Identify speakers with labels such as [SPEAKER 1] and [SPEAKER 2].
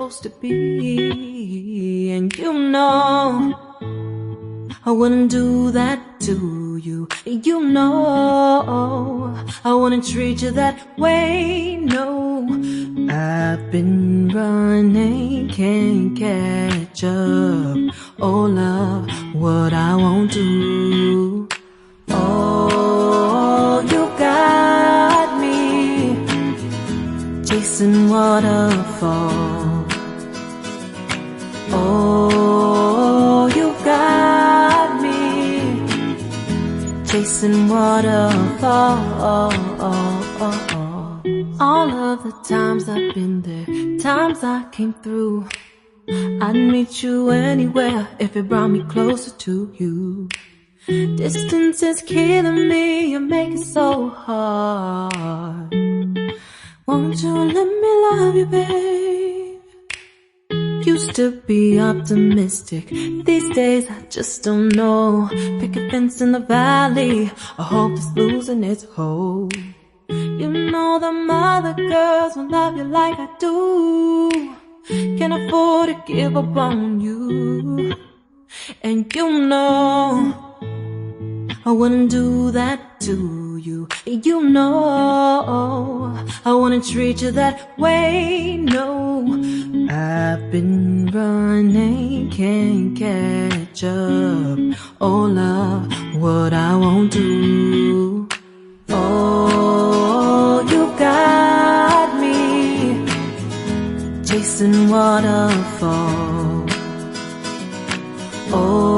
[SPEAKER 1] supposed to be. And you know I wouldn't do that to you. You know I wouldn't treat you that way, no. I've been running, can't catch up. Oh love, what I won't do. Oh, you got me chasing waterfall. Oh, you got me chasing waterfall. All of the times I've been there, times I came through, I'd meet you anywhere if it brought me closer to you. Distance is killing me, you make it so hard. Won't you let me love you, babe? Used to be optimistic, these days I just don't know. Pick a fence in the valley, I hope it's losing its hold. You know them other girls won't love you like I do. Can't afford to give up on you. And you know I wouldn't do that to you. You know I wouldn't treat you that way, no. I've been running, can't catch up. Oh love, what I won't do. Oh, you got me chasing waterfall. Oh,